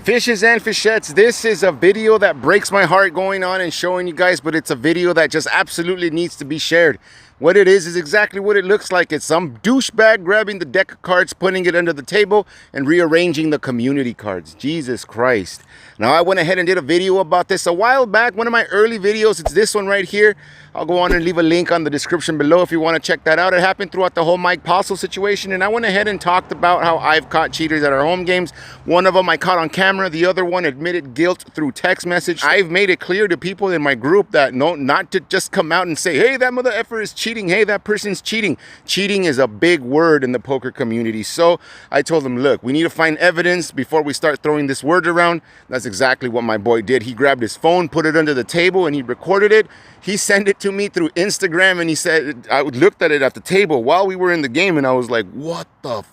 Fishes and fishettes, this is a video that breaks my heart going on and showing you guys, but it's a video that just absolutely needs to be shared. What it is exactly what it looks like. It's some douchebag grabbing the deck of cards, putting it under the table, and rearranging the community cards. Jesus Christ. Now, I went ahead and did a video about this a while back. One of my early videos, it's this one right here. I'll go on and leave a link on the description below if you want to check that out. It happened throughout the whole Mike Postle situation, and I went ahead and talked about how I've caught cheaters at our home games. One of them I caught on camera. The other one admitted guilt through text message. I've made it clear to people in my group that not to just come out and say, hey, that mother effer is cheating. Hey, that person's cheating. Cheating is a big word in the poker community. So I told them, look, we need to find evidence before we start throwing this word around. That's exactly what my boy did. He grabbed his phone, put it under the table, and he recorded it. He sent it to me through Instagram, and he said, I looked at it at the table while we were in the game, and I was like, what the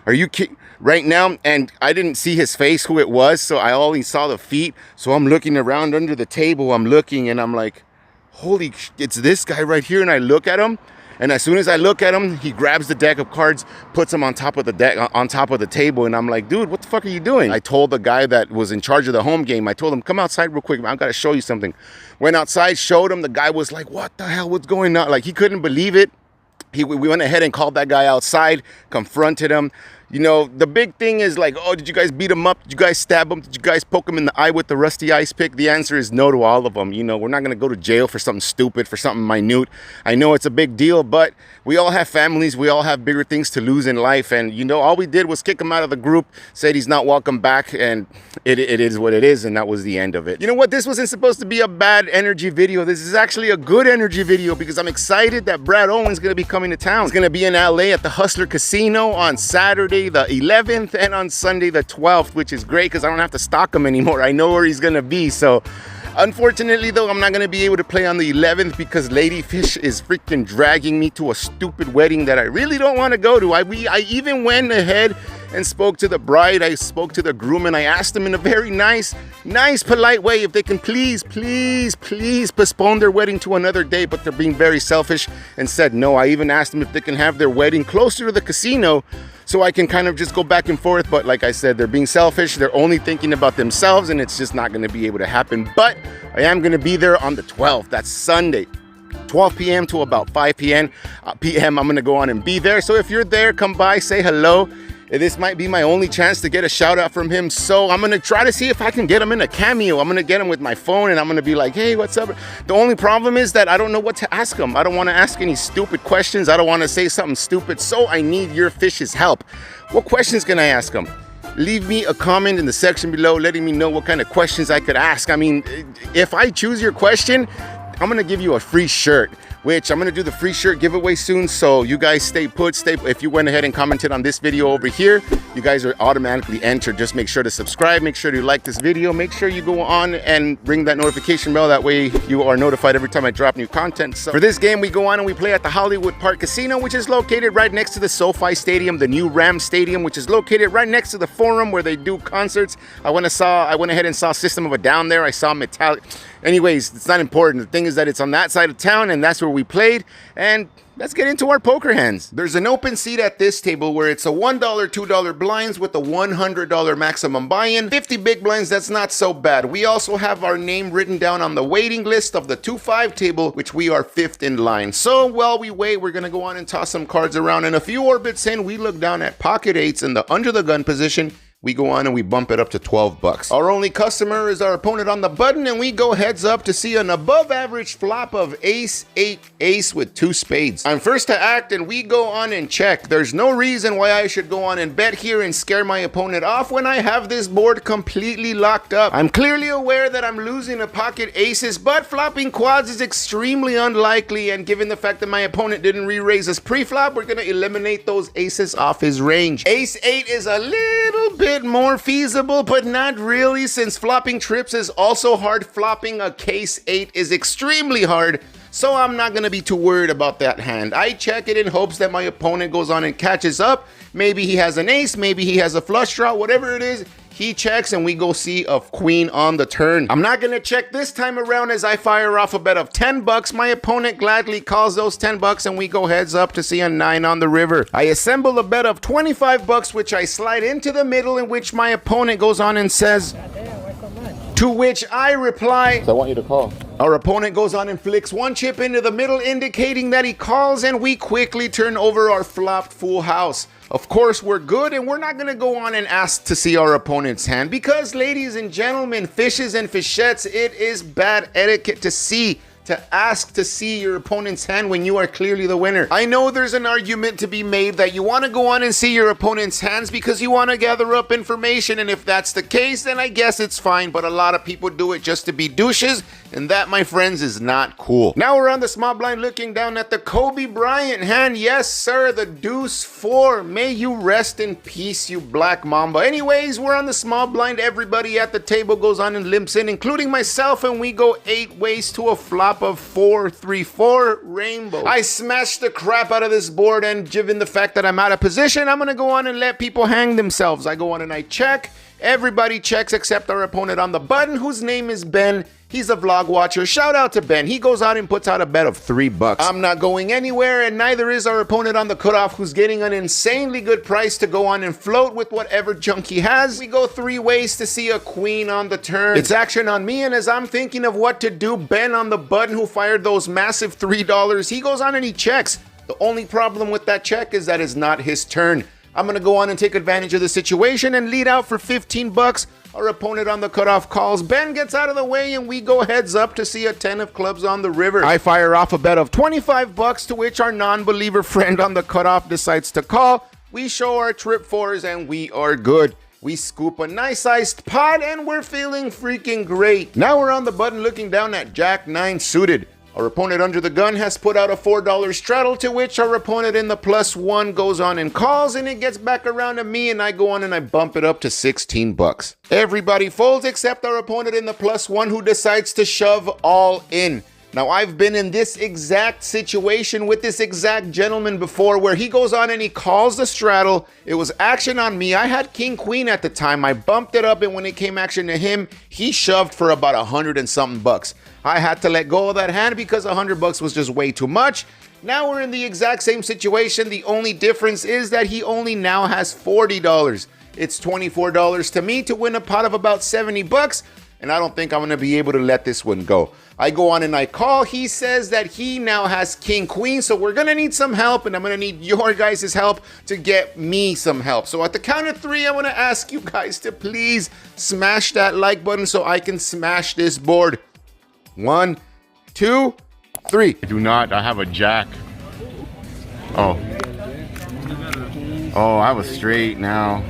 are you kidding right now? And I didn't see his face, who it was, so I only saw the feet. So I'm looking around under the table, I'm looking, and I'm like, holy, it's this guy right here. And I look at him, and as soon as I look at him, he grabs the deck of cards, puts them on top of the deck, on top of the table, and I'm like, dude, what the fuck are you doing? I told the guy that was in charge of the home game, I told him, come outside real quick, man, I gotta show you something. Went outside, showed him. The guy was like, what the hell, what's going on? Like, he couldn't believe it. We went ahead and called that guy outside, confronted him. You know, the big thing is like, oh, did you guys beat him up? Did you guys stab him? Did you guys poke him in the eye with the rusty ice pick? The answer is no to all of them. You know, we're not going to go to jail for something stupid, for something minute. I know it's a big deal, but we all have families. We all have bigger things to lose in life. And, you know, all we did was kick him out of the group, said he's not welcome back, and it is what it is, and that was the end of it. You know what? This wasn't supposed to be a bad energy video. This is actually a good energy video because I'm excited that Brad Owen's going to be coming to town. He's going to be in LA at the Hustler Casino on Saturday the 11th and on Sunday the 12th, which is great because I don't have to stalk him anymore. I know where he's gonna be. So unfortunately though, I'm not gonna be able to play on the 11th because Ladyfish is freaking dragging me to a stupid wedding that I really don't want to go to. I even went ahead and spoke to the bride. I spoke to the groom, and I asked them in a very nice, polite way if they can please postpone their wedding to another day, but they're being very selfish and said no. I even asked them if they can have their wedding closer to the casino so I can kind of just go back and forth, but like I said, they're being selfish. They're only thinking about themselves, and it's just not going to be able to happen. But I am going to be there on the 12th. That's Sunday, 12 p.m. to about 5 p.m. I'm going to go on and be there. So if you're there, come by, say hello. This might be my only chance to get a shout out from him. So I'm going to try to see if I can get him in a cameo. I'm going to get him with my phone, and I'm going to be like, hey, what's up? The only problem is that I don't know what to ask him. I don't want to ask any stupid questions. I don't want to say something stupid. So I need your fish's help. What questions can I ask him? Leave me a comment in the section below letting me know what kind of questions I could ask. I mean, if I choose your question, I'm going to give you a free shirt, which I'm going to do the free shirt giveaway soon. So you guys stay put. If you went ahead and commented on this video over here, you guys are automatically entered. Just make sure to subscribe. Make sure to like this video. Make sure you go on and ring that notification bell. That way you are notified every time I drop new content. So for this game, we go on and we play at the Hollywood Park Casino, which is located right next to the SoFi Stadium, the new Rams Stadium, which is located right next to the Forum where they do concerts. I went ahead and saw System of a Down there. I saw Metallic. Anyways, it's not important. The thing is that it's on that side of town, and that's where we played. And let's get into our poker hands. There's an open seat at this table where it's a $1, $2 blinds with a $100 maximum buy-in. 50 big blinds, that's not so bad. We also have our name written down on the waiting list of the 2-5 table, which we are 5th in line. So while we wait, we're gonna go on and toss some cards around. And a few orbits in, we look down at pocket eights in the under the gun position. We go on and we bump it up to 12 bucks. Our only customer is our opponent on the button, and we go heads up to see an above average flop of ace, 8, ace with 2 spades. I'm first to act, and we go on and check. There's no reason why I should go on and bet here and scare my opponent off when I have this board completely locked up. I'm clearly aware that I'm losing a pocket aces, but flopping quads is extremely unlikely, and given the fact that my opponent didn't re-raise his pre-flop, we're gonna eliminate those aces off his range. Ace 8 is a little bit more feasible, but not really, since flopping trips is also hard. Flopping a case 8 is extremely hard, so I'm not going to be too worried about that hand. I check it in hopes that my opponent goes on and catches up. Maybe he has an ace, maybe he has a flush draw, whatever it is. He checks and we go see a queen on the turn. I'm not gonna check this time around as I fire off a bet of 10 bucks. My opponent gladly calls those 10 bucks and we go heads up to see a 9 on the river. I assemble a bet of 25 bucks, which I slide into the middle, in which my opponent goes on and says, to which I reply, so I want you to call. Our opponent goes on and flicks one chip into the middle, indicating that he calls, and we quickly turn over our flopped full house. Of course, we're good, and we're not going to go on and ask to see our opponent's hand because, ladies and gentlemen, fishes and fishettes, it is bad etiquette to ask to see your opponent's hand when you are clearly the winner. I know there's an argument to be made that you want to go on and see your opponent's hands because you want to gather up information, and if that's the case, then I guess it's fine, but a lot of people do it just to be douches, and that, my friends, is not cool. Now we're on the small blind looking down at the Kobe Bryant hand. Yes, sir, the deuce 4. May you rest in peace, you black mamba. Anyways, we're on the small blind. Everybody at the table goes on and limps in, including myself, and we go 8 ways to a flop of 4-3-4 rainbow. I smash the crap out of this board, and given the fact that I'm out of position, I'm gonna go on and let people hang themselves. I go on and I check. Everybody checks except our opponent on the button, whose name is Ben. He's a vlog watcher. Shout out to Ben. He goes out and puts out a bet of 3 bucks. I'm not going anywhere, and neither is our opponent on the cutoff, who's getting an insanely good price to go on and float with whatever junk he has. We go 3 ways to see a queen on the turn. It's action on me, and as I'm thinking of what to do, Ben on the button, who fired those massive $3, he goes on and he checks. The only problem with that check is that it's not his turn. I'm gonna go on and take advantage of the situation and lead out for 15 bucks. Our opponent on the cutoff calls. Ben gets out of the way and we go heads up to see a 10 of clubs on the river. I fire off a bet of 25 bucks, to which our non-believer friend on the cutoff decides to call. We show our trip 4s and we are good. We scoop a nice iced pot and we're feeling freaking great. Now we're on the button looking down at Jack 9 suited. Our opponent under the gun has put out a $4 straddle, to which our opponent in the +1 goes on and calls, and it gets back around to me, and I go on and I bump it up to 16 bucks. Everybody folds except our opponent in the +1, who decides to shove all in. Now, I've been in this exact situation with this exact gentleman before, where he goes on and he calls the straddle. It was action on me. I had king queen at the time. I bumped it up, and when it came action to him, he shoved for about 100 and something bucks. I had to let go of that hand because 100 bucks was just way too much. Now we're in the exact same situation. The only difference is that he only now has $40. It's $24 to me to win a pot of about 70 bucks. And I don't think I'm gonna be able to let this one go. I go on and I call. He says that he now has king queen, so we're gonna need some help, and I'm gonna need your guys' help to get me some help. So at the count of 3, I wanna ask you guys to please smash that like button so I can smash this board. 1, 2, 3. I do not. I have a jack. Oh. Oh, I have a straight now.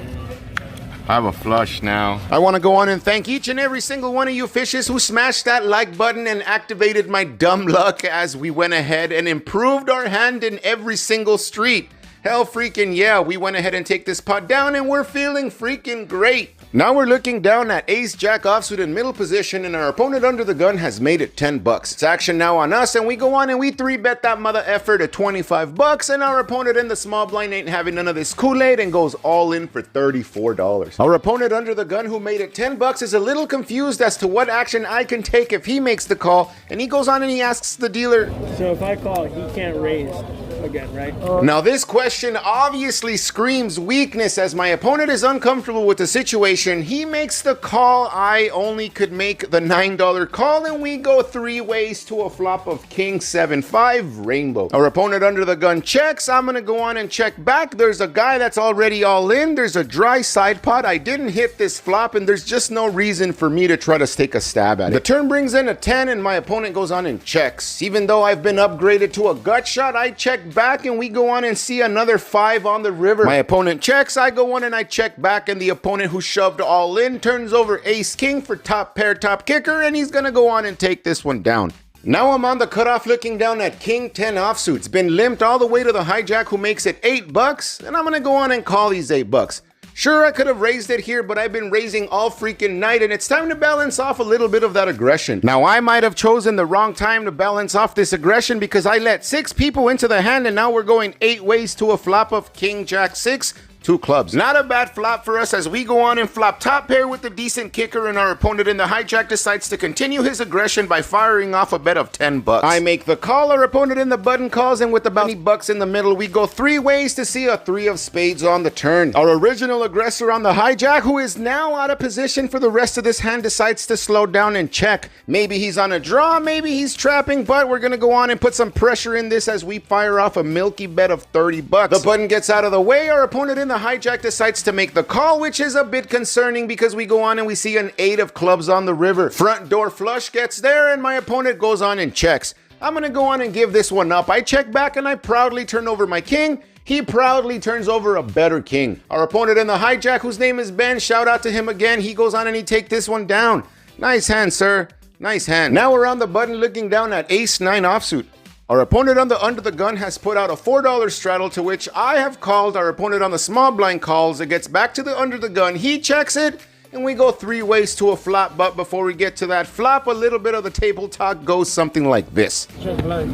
I have a flush now. I want to go on and thank each and every single one of you fishes who smashed that like button and activated my dumb luck as we went ahead and improved our hand in every single street. Hell freaking yeah, we went ahead and take this pot down and we're feeling freaking great. Now we're looking down at ace jack offsuit in middle position, and our opponent under the gun has made it 10 bucks. It's action now on us, and we go on and we 3-bet that mother effer to 25 bucks, and our opponent in the small blind ain't having none of this Kool-Aid and goes all in for $34. Our opponent under the gun, who made it 10 bucks, is a little confused as to what action I can take if he makes the call, and he goes on and he asks the dealer, so if I call, he can't raise again, right? Now this question obviously screams weakness, as my opponent is uncomfortable with the situation. He makes the call. I only could make the $9 call, and we go 3 ways to a flop of king 7-5 rainbow. Our opponent under the gun checks. I'm gonna go on and check back. There's a guy that's already all in. There's a dry side pot. I didn't hit this flop, and there's just no reason for me to try to take a stab at it. The turn brings in a 10, and my opponent goes on and checks. Even though I've been upgraded to a gut shot, I check back, and we go on and see another 5 on the river. My opponent checks. I go on and I check back, and the opponent who shoved all in turns over ace king for top pair top kicker, and he's gonna go on and take this one down. Now I'm on the cutoff looking down at king 10 offsuit. It's been limped all the way to the hijack, who makes it 8 bucks, and I'm gonna go on and call these 8 bucks. Sure, I could have raised it here, but I've been raising all freaking night, and it's time to balance off a little bit of that aggression. Now, I might have chosen the wrong time to balance off this aggression, because I let 6 people into the hand, and now we're going 8 ways to a flop of king jack 6, 2 clubs. Not a bad flop for us as we go on and flop top pair with a decent kicker, and our opponent in the hijack decides to continue his aggression by firing off a bet of 10 bucks. I make the call, our opponent in the button calls, and with about 20 bucks in the middle, we go 3 ways to see a 3 of spades on the turn. Our original aggressor on the hijack, who is now out of position for the rest of this hand, decides to slow down and check. Maybe he's on a draw, maybe he's trapping, but we're gonna go on and put some pressure in this as we fire off a milky bet of 30 bucks. The button gets out of the way, our opponent in the hijack decides to make the call, which is a bit concerning because we go on and we see an 8 of clubs on the river. Front door flush gets there and my opponent goes on and checks. I'm gonna go on and give this one up. I check back and I proudly turn over my king. He proudly turns over a better king. Our opponent in the hijack, whose name is Ben, shout out to him again. He goes on and he takes this one down. Nice hand, sir. Nice hand. Now we're on the button looking down at ace-9 offsuit. Our opponent on the under the gun has put out a $4 straddle, to which I have called. Our opponent on the small blind calls. It gets back to the under the gun. He checks it, and we go 3 ways to a flop. But before we get to that flop, a little bit of the table talk goes something like this. Check blind.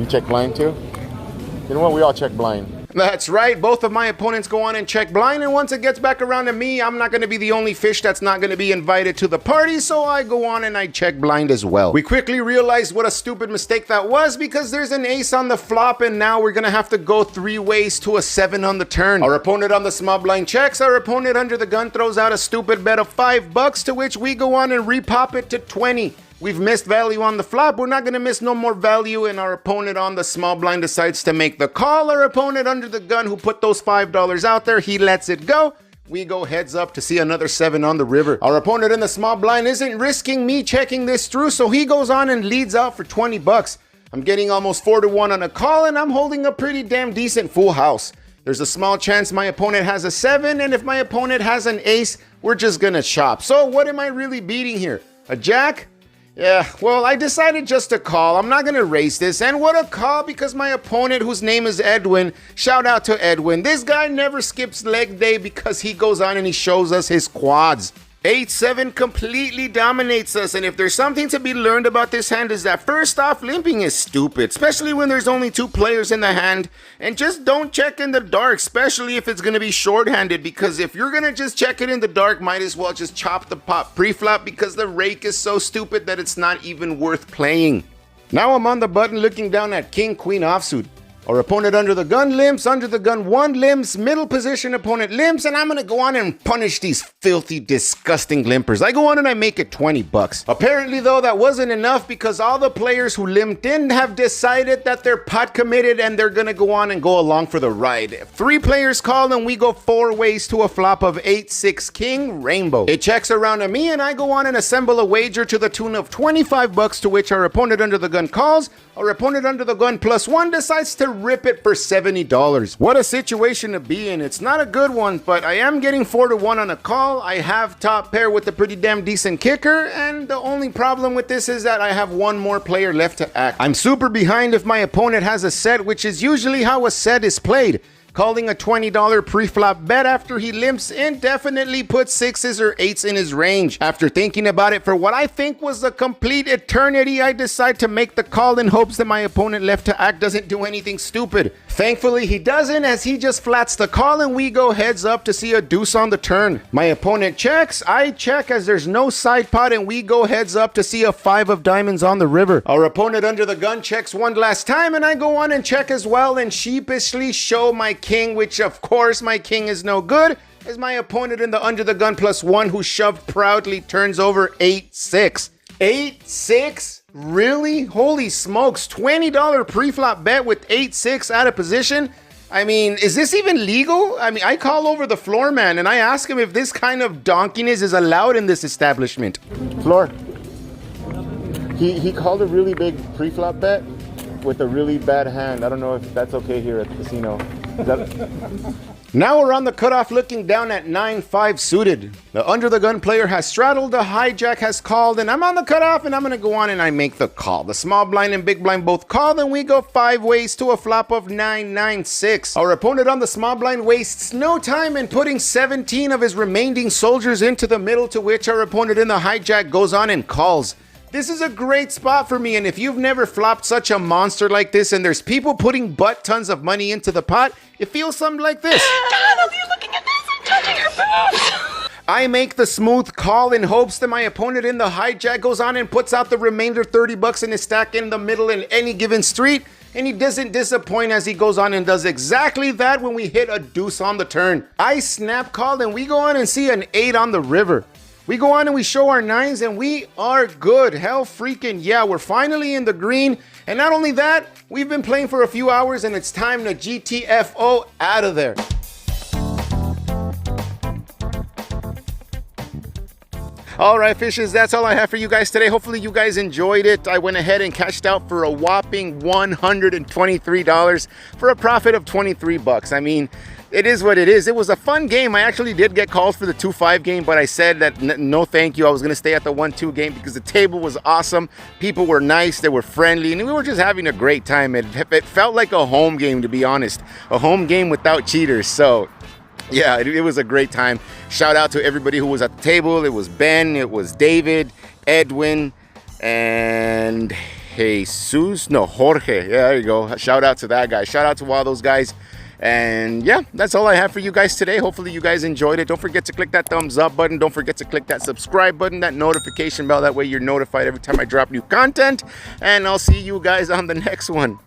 You check blind too? You know what? We all check blind. That's right, both of my opponents go on and check blind, and once it gets back around to me, I'm not going to be the only fish that's not going to be invited to the party, so I go on and I check blind as well. We quickly realized what a stupid mistake that was because there's an ace on the flop, and now we're going to have to go 3 ways to a 7 on the turn. Our opponent on the small blind checks, our opponent under the gun throws out a stupid bet of 5 bucks, to which we go on and repop it to 20. We've missed value on the flop. We're not going to miss no more value, and our opponent on the small blind decides to make the call. Our opponent under the gun, who put those $5 out there, he lets it go. We go heads up to see another 7 on the river. Our opponent in the small blind isn't risking me checking this through, so he goes on and leads out for 20 bucks. I'm getting almost 4-1 on a call, and I'm holding a pretty damn decent full house. There's a small chance my opponent has a 7, and if my opponent has an ace, we're just gonna chop. So what am I really beating here? A jack? Yeah, well, I decided just to call. I'm not going to raise this. And what a call, because my opponent, whose name is Edwin, shout out to Edwin. This guy never skips leg day because he goes on and he shows us his quads. 8-7 completely dominates us, and if there's something to be learned about this hand is that first off, limping is stupid, especially when there's only 2 players in the hand, and just don't check in the dark, especially if it's going to be short-handed, because if you're going to just check it in the dark, might as well just chop the pot pre-flop because the rake is so stupid that it's not even worth playing. Now I'm on the button looking down at king-queen offsuit. Our opponent under the gun limps, under the gun 1 limps, middle position opponent limps, and I'm gonna go on and punish these filthy, disgusting limpers. I go on and I make it 20 bucks. Apparently though, that wasn't enough because all the players who limped in have decided that they're pot committed and they're gonna go on and go along for the ride. 3 players call and we go 4 ways to a flop of 8-6 king rainbow. It checks around to me and I go on and assemble a wager to the tune of 25 bucks, to which our opponent under the gun calls. Our opponent under the gun +1 decides to rip it for $70. What a situation to be in. It's not a good one, but I am getting 4-1 on a call. I have top pair with a pretty damn decent kicker, and the only problem with this is that I have 1 more player left to act. I'm super behind if my opponent has a set, which is usually how a set is played. Calling a $20 pre-flop bet after he limps indefinitely puts 6s or 8s in his range. After thinking about it for what I think was a complete eternity, I decide to make the call in hopes that my opponent left to act doesn't do anything stupid. Thankfully he doesn't, as he just flats the call and we go heads up to see a deuce on the turn. My opponent checks, I check as there's no side pot, and we go heads up to see a 5 of diamonds on the river. Our opponent under the gun checks 1 last time and I go on and check as well and sheepishly show my king, which of course my king is no good, as my opponent in the under the gun +1, who shoved proudly, turns over 8-6. 8-6? Really? Holy smokes, $20 pre-flop bet with 8-6 out of position? I mean, is this even legal? I mean, I call over the floor man and I ask him if this kind of donkiness is allowed in this establishment. Floor. He called a really big pre-flop bet with a really bad hand. I don't know if that's okay here at the casino. Now we're on the cutoff looking down at 9-5 suited. The under the gun player has straddled, the hijack has called, and I'm on the cutoff and I'm gonna go on and I make the call. The small blind and big blind both call, then we go 5 ways to a flop of 9-9-6. Our opponent on the small blind wastes no time in putting 17 of his remaining soldiers into the middle, to which our opponent in the hijack goes on and calls. This is a great spot for me, and if you've never flopped such a monster like this and there's people putting butt tons of money into the pot, it feels something like this. Donald, you're looking at this. I'm touching your boobs. I make the smooth call in hopes that my opponent in the hijack goes on and puts out the remainder 30 bucks in his stack in the middle in any given street, and he doesn't disappoint as he goes on and does exactly that when we hit a deuce on the turn. I snap call and we go on and see an 8 on the river. We go on and we show our 9s and we are good. Hell freaking yeah, we're finally in the green. And not only that, we've been playing for a few hours and it's time to GTFO out of there. All right, fishes, that's all I have for you guys today. Hopefully you guys enjoyed it. I went ahead and cashed out for a whopping $123 for a profit of 23 bucks. I mean, it is what it is. It was a fun game. I actually did get calls for the 2-5 game, but I said that no thank you. I was going to stay at the 1-2 game because the table was awesome. People were nice. They were friendly, and we were just having a great time. It felt like a home game, to be honest. A home game without cheaters. So yeah, it was a great time. Shout out to everybody who was at the table. It was Ben, it was David, Edwin, and Jesus. No, Jorge. Yeah, there you go. Shout out to that guy. Shout out to all those guys. And yeah, that's all I have for you guys today. Hopefully you guys enjoyed it. Don't forget to click that thumbs up button. Don't forget to click that subscribe button, that notification bell. That way you're notified every time I drop new content. And I'll see you guys on the next one.